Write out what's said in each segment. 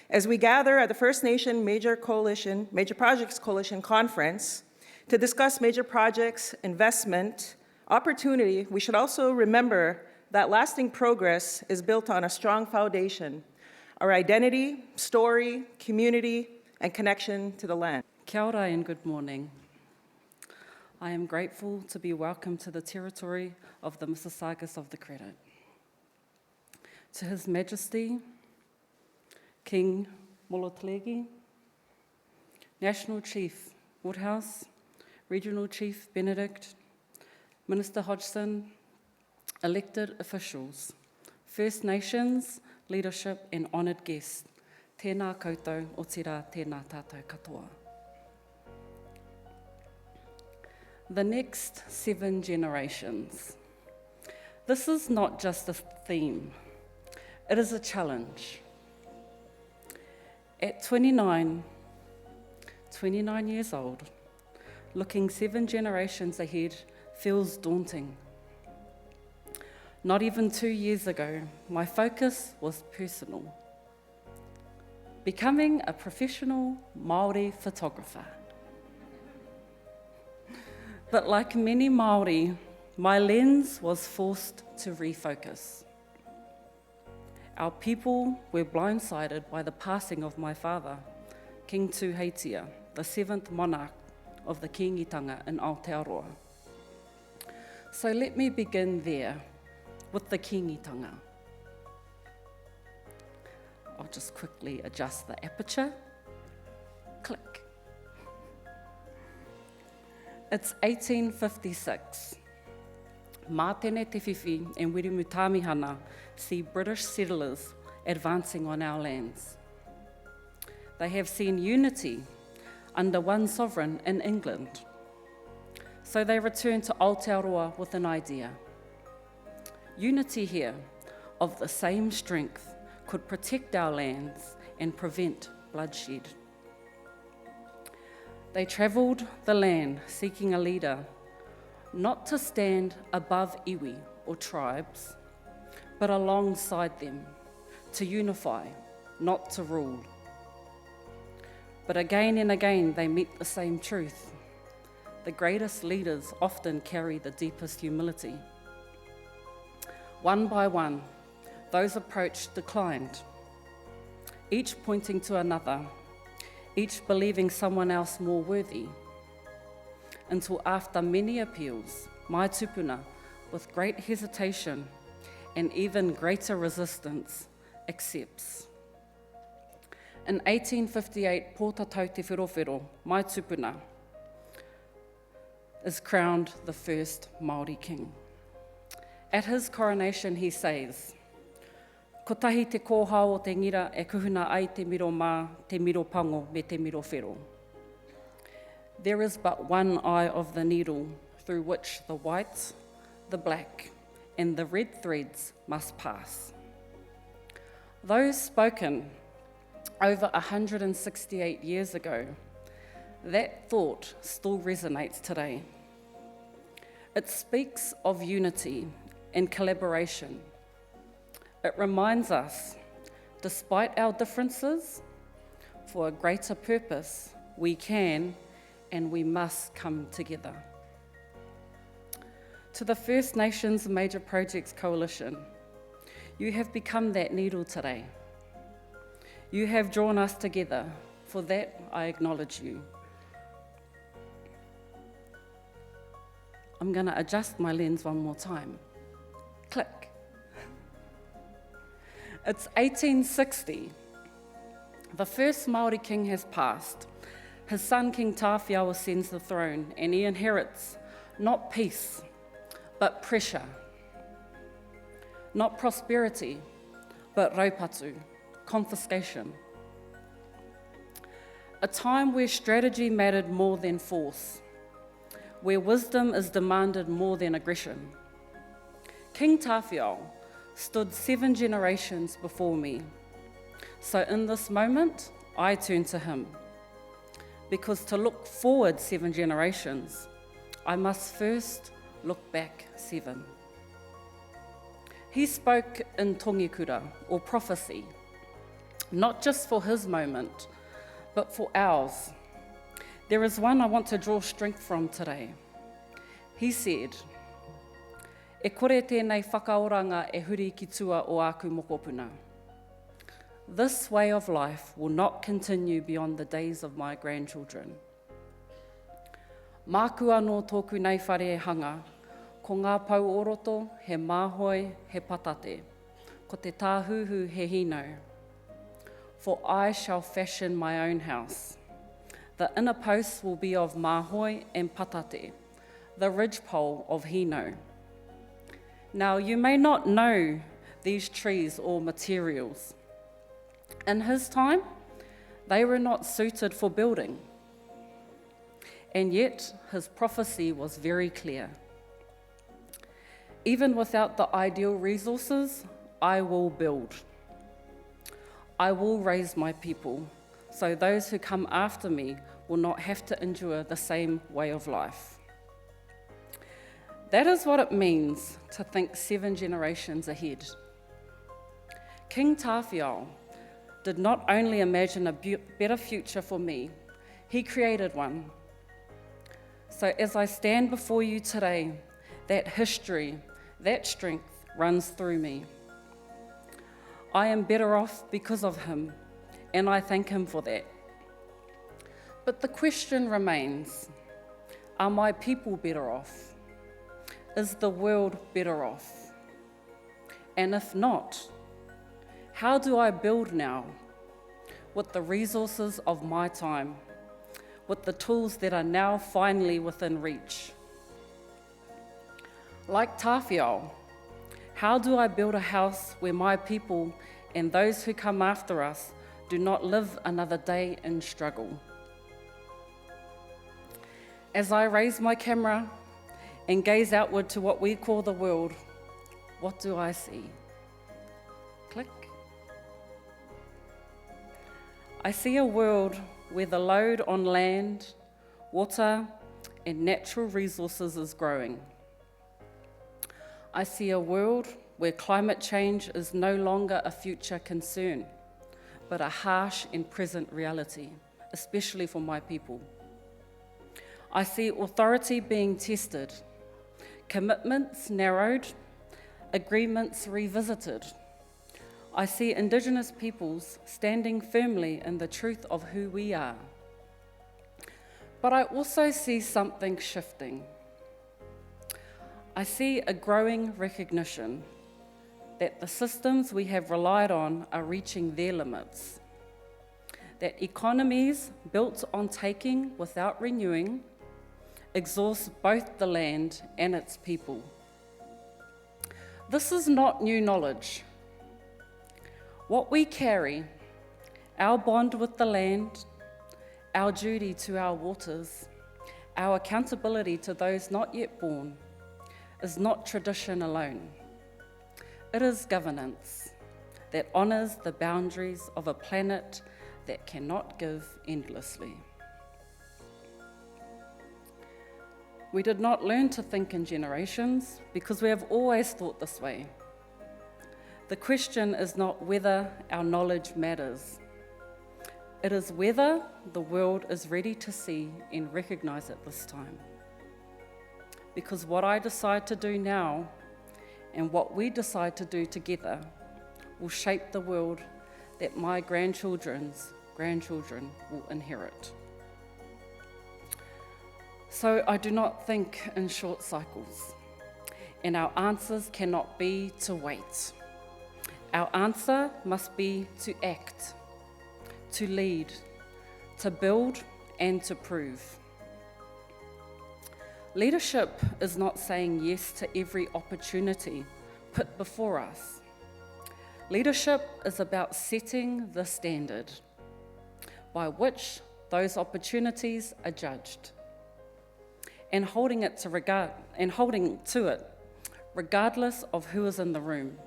As we gather at the First Nation Major Projects Coalition Conference to discuss major projects, investment, opportunity, we should also remember that lasting progress is built on a strong foundation, our identity, story, community, and connection to the land. Kia ora and good morning. I am grateful to be welcomed to the territory of the Mississaugas of the Credit. To His Majesty, King Molotlegi, National Chief Woodhouse, Regional Chief Benedict, Minister Hodgson, elected officials, First Nations, leadership and honoured guests, tēnā koutou o tira tēnā tātou katoa. The next 7 generations. This is not just a theme, it is a challenge. At 29 years old, looking 7 generations ahead feels daunting. Not even 2 years ago, my focus was personal. Becoming a professional Māori photographer. But like many Māori, my lens was forced to refocus. Our people were blindsided by the passing of my father, King Tūheitia, the 7th monarch of the Kiingi in Aotearoa. So let me begin there with the Kiingi. I'll just quickly adjust the aperture. Click. It's 1856. Mā tēnei te whiwhi and Wirimu Tāmihana see British settlers advancing on our lands. They have seen unity under one sovereign in England. So they return to Aotearoa with an idea. Unity here of the same strength could protect our lands and prevent bloodshed. They travelled the land seeking a leader, not to stand above iwi or tribes, but alongside them, to unify, not to rule. But again and again they meet the same truth. The greatest leaders often carry the deepest humility. One by one, those approached declined, each pointing to another, each believing someone else more worthy, until after many appeals, my tupuna, with great hesitation and even greater resistance, accepts. In 1858, Pōtatau te Wherowhero, my tupuna, is crowned the first Māori king. At his coronation, he says, "Ko tahi te koha o te ngira e kuhuna ai te miro mā, te miro pango me te miro whero." There is but one eye of the needle through which the white, the black, and the red threads must pass. Those spoken over 168 years ago, that thought still resonates today. It speaks of unity and collaboration. It reminds us, despite our differences, for a greater purpose, we can and we must come together. To the First Nations Major Projects Coalition, you have become that needle today. You have drawn us together. For that, I acknowledge you. I'm going to adjust my lens one more time. Click. It's 1860. The first Māori king has passed. His son, King Tāwhiao, ascends the throne, and he inherits not peace, but pressure. Not prosperity, but raupatu, confiscation. A time where strategy mattered more than force, where wisdom is demanded more than aggression. King Tāwhiao stood 7 generations before me. So in this moment, I turn to him. Because to look forward 7 generations, I must first look back 7. He spoke in tongikura, or prophecy, not just for his moment, but for ours. There is one I want to draw strength from today. He said, "E kore tēnei whakaoranga e huri ki tua o aku mokopuna. This way of life will not continue beyond the days of my grandchildren. Māku anō tōku nei whare e hanga, ko ngā pau oroto, he māhoi, he patate, ko te tāhuhu he hino. For I shall fashion my own house. The inner posts will be of māhoi and patate, the ridgepole of hino. Now you may not know these trees or materials. In his time, they were not suited for building. And yet, his prophecy was very clear. Even without the ideal resources, I will build. I will raise my people, so those who come after me will not have to endure the same way of life." That is what it means to think 7 generations ahead. King Tāwhiao did not only imagine a better future for me, he created one. So as I stand before you today, that history, that strength runs through me. I am better off because of him, and I thank him for that. But the question remains, are my people better off? Is the world better off? And if not, how do I build now with the resources of my time, with the tools that are now finally within reach? Like Tāwhiao, how do I build a house where my people and those who come after us do not live another day in struggle? As I raise my camera and gaze outward to what we call the world, what do I see? Click. I see a world where the load on land, water, and natural resources is growing. I see a world where climate change is no longer a future concern, but a harsh and present reality, especially for my people. I see authority being tested, commitments narrowed, agreements revisited. I see Indigenous peoples standing firmly in the truth of who we are. But I also see something shifting. I see a growing recognition that the systems we have relied on are reaching their limits, that economies built on taking without renewing exhaust both the land and its people. This is not new knowledge. What we carry, our bond with the land, our duty to our waters, our accountability to those not yet born, is not tradition alone. It is governance that honours the boundaries of a planet that cannot give endlessly. We did not learn to think in generations because we have always thought this way. The question is not whether our knowledge matters. It is whether the world is ready to see and recognise it this time. Because what I decide to do now and what we decide to do together will shape the world that my grandchildren's grandchildren will inherit. So I do not think in short cycles, and our answers cannot be to wait. Our answer must be to act, to lead, to build, and to prove. Leadership is not saying yes to every opportunity put before us. Leadership is about setting the standard by which those opportunities are judged, and holding to it, regardless of who is in the room.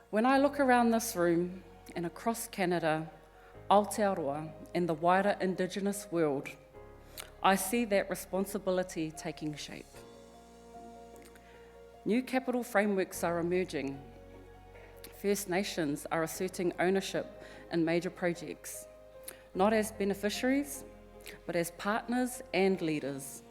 When I look around this room and across Canada, Aotearoa, and the wider Indigenous world, I see that responsibility taking shape. New capital frameworks are emerging. First Nations are asserting ownership in major projects, not as beneficiaries, but as partners and leaders.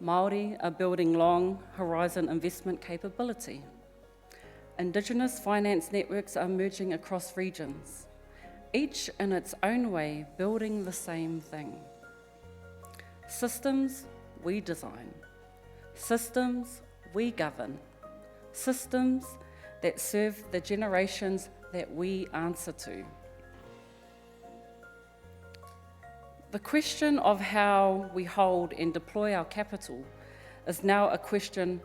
Māori are building long horizon investment capability. Indigenous finance networks are merging across regions, each in its own way building the same thing. Systems we design, systems we govern, systems that serve the generations that we answer to. The question of how we hold and deploy our capital is now a question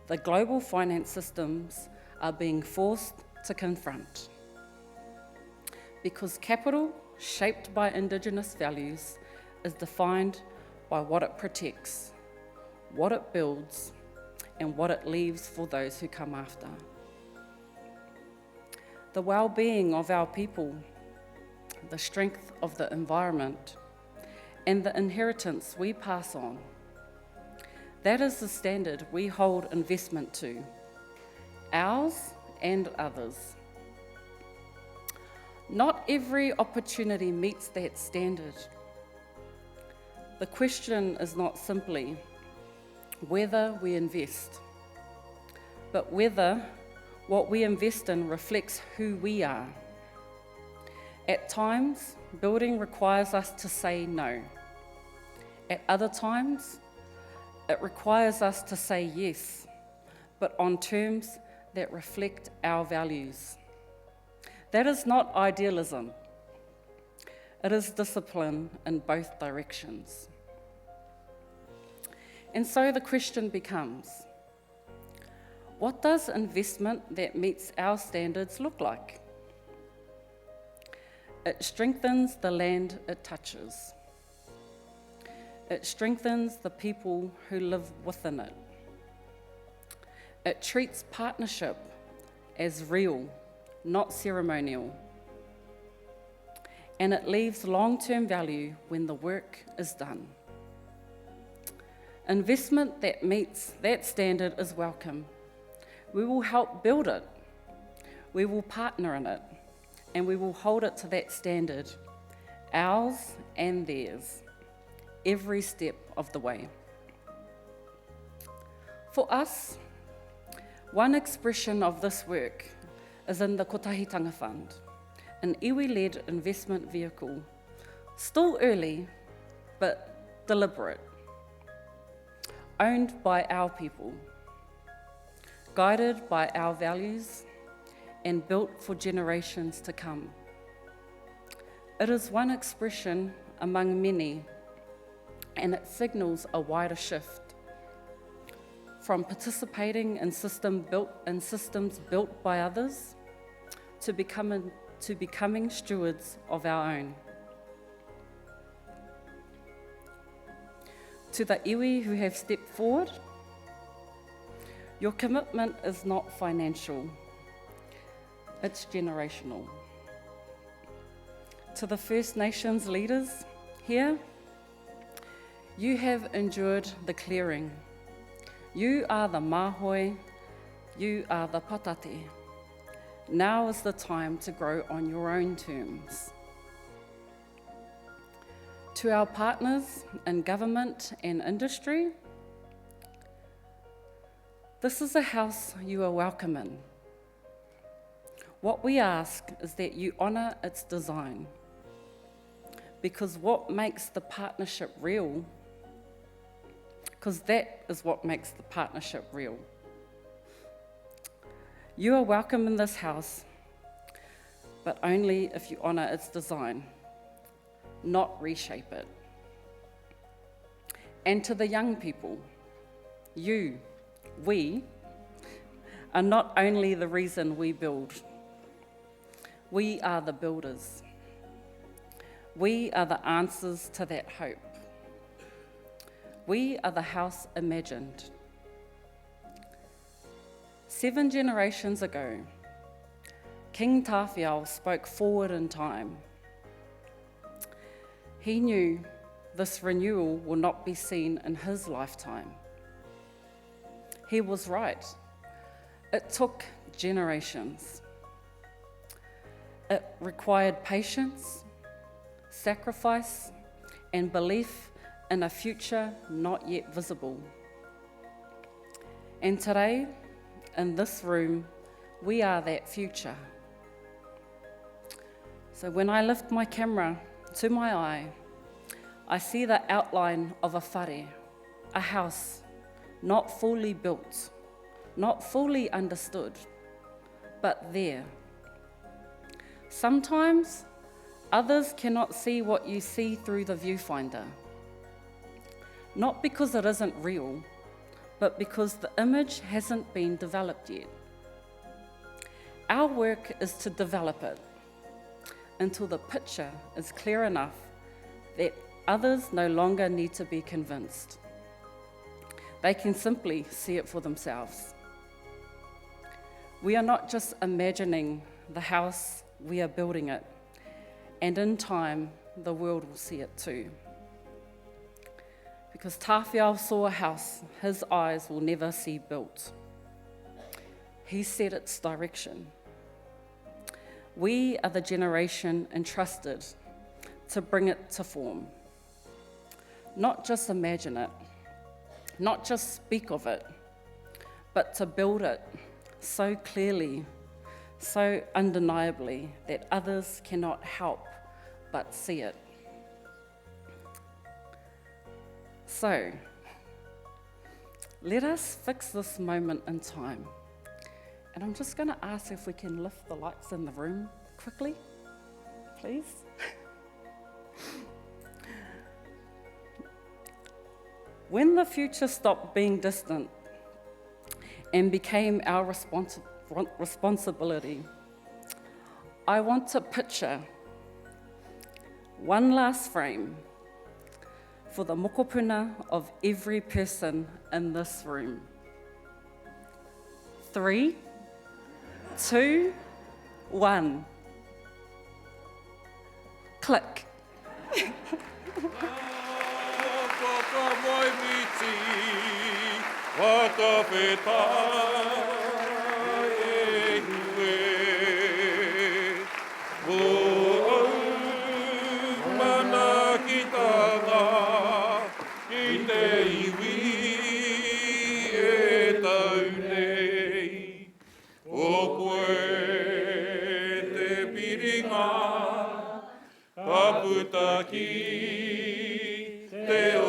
the global finance systems are being forced to confront. Because capital, shaped by Indigenous values, is defined by what it protects, what it builds, and what it leaves for those who come after. The well-being of our people, the strength of the environment, and the inheritance we pass on. That is the standard we hold investment to, ours and others. Not every opportunity meets that standard. The question is not simply whether we invest, but whether what we invest in reflects who we are. At times, building requires us to say no. At other times, it requires us to say yes, but on terms that reflect our values. That is not idealism. It is discipline in both directions. And so the question becomes, what does investment that meets our standards look like? It strengthens the land it touches. It strengthens the people who live within it. It treats partnership as real, not ceremonial. And it leaves long-term value when the work is done. Investment that meets that standard is welcome. We will help build it. We will partner in it. And we will hold it to that standard, ours and theirs, every step of the way. For us, one expression of this work is in the Kotahitanga Fund, an iwi-led investment vehicle, still early but deliberate, owned by our people, guided by our values, and built for generations to come. It is one expression among many, and it signals a wider shift from participating in systems built by others to becoming stewards of our own. To the iwi who have stepped forward, your commitment is not financial. It's generational. To the First Nations leaders here, you have endured the clearing. You are the mahoi, you are the patate. Now is the time to grow on your own terms. To our partners in government and industry, this is a house you are welcome in. What we ask is that you honour its design, because what makes the partnership real, because that is what makes the partnership real. You are welcome in this house, but only if you honour its design, not reshape it. And to the young people, we are not only the reason we build. We are the builders. We are the answers to that hope. We are the house imagined. 7 generations ago, Kiingi Tāwhiao spoke forward in time. He knew this renewal will not be seen in his lifetime. He was right. It took generations. It required patience, sacrifice, and belief in a future not yet visible. And today, in this room, we are that future. So when I lift my camera to my eye, I see the outline of a whare, a house, not fully built, not fully understood, but there. Sometimes others cannot see what you see through the viewfinder, not because it isn't real, but because the image hasn't been developed yet. Our work is to develop it until the picture is clear enough that others no longer need to be convinced. They can simply see it for themselves. We are not just imagining the house, we are building it, and in time, the world will see it too. Because Tāwhiao saw a house his eyes will never see built. He set its direction. We are the generation entrusted to bring it to form. Not just imagine it, not just speak of it, but to build it so clearly, so undeniably that others cannot help but see it. So, let us fix this moment in time. And I'm just going to ask if we can lift the lights in the room quickly, please. When the future stopped being distant and became our responsibility, I want to picture one last frame for the mokopuna of every person in this room. 3, 2, 1. Click. Te